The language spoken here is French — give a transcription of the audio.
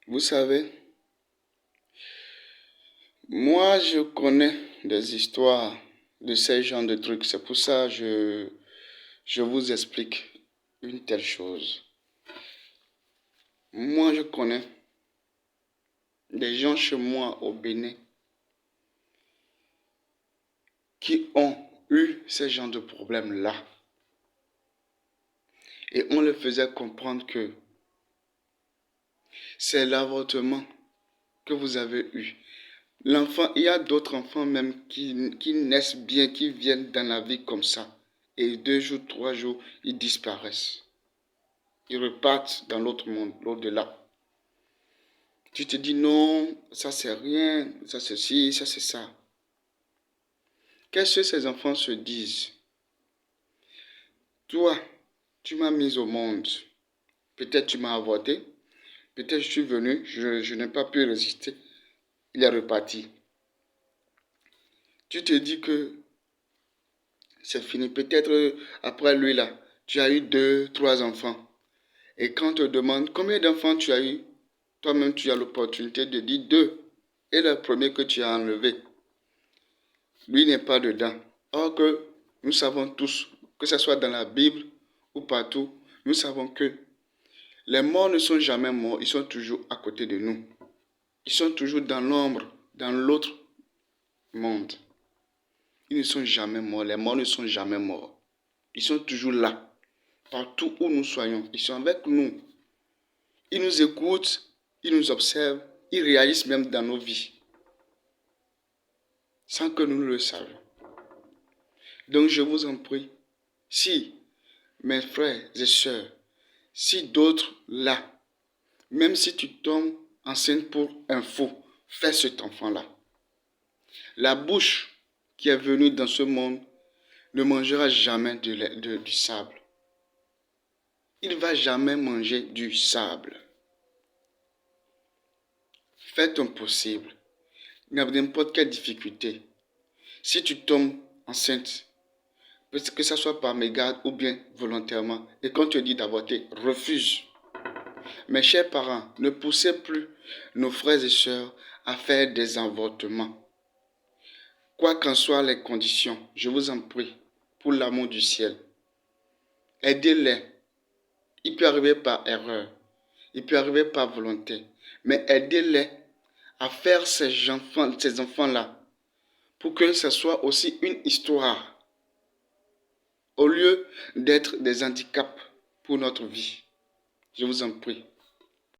Vous savez, moi je connais des histoires de ces genres de trucs. C'est pour ça que je vous explique une telle chose. Moi je connais des gens chez moi au Bénin qui ont eu ce genre de problème-là. Et on leur faisait comprendre que c'est l'avortement que vous avez eu. L'enfant, il y a d'autres enfants même qui naissent bien, qui viennent dans la vie comme ça. Et 2 jours, 3 jours, ils disparaissent. Ils repartent dans l'autre monde, l'au-delà. Tu te dis non, ça c'est rien, ça c'est ci, ça c'est ça. Qu'est-ce que ces enfants se disent? Toi, tu m'as mis au monde. Peut-être tu m'as avorté. Peut-être je suis venu, je n'ai pas pu résister. Il est reparti. Tu te dis que c'est fini. Peut-être après lui là, tu as eu 2, 3 enfants. Et quand on te demande combien d'enfants tu as eu, toi-même tu as l'opportunité de dire 2. Et le premier que tu as enlevé, lui n'est pas dedans. Or que nous savons tous, que ce soit dans la Bible ou partout, nous savons que les morts ne sont jamais morts, ils sont toujours à côté de nous. Ils sont toujours dans l'ombre, dans l'autre monde. Ils ne sont jamais morts, les morts ne sont jamais morts. Ils sont toujours là, partout où nous soyons. Ils sont avec nous. Ils nous écoutent, ils nous observent, ils réagissent même dans nos vies, sans que nous le sachions. Donc je vous en prie, si mes frères et sœurs, si d'autres là, même si tu tombes enceinte pour un faux, fais cet enfant-là. La bouche qui est venue dans ce monde ne mangera jamais du sable. Il ne va jamais manger du sable. Fais ton possible. N'importe quelle difficulté. Si tu tombes enceinte, que ce soit par mégarde ou bien volontairement, et qu'on te dit d'avorter, refuse. Mes chers parents, ne poussez plus nos frères et sœurs à faire des avortements. Quoi qu'en soient les conditions, je vous en prie, pour l'amour du ciel, aidez-les. Il peut arriver par erreur, il peut arriver par volonté, mais aidez-les à faire ces enfants-là pour que ce soit aussi une histoire au lieu d'être des handicaps pour notre vie. Je vous en prie.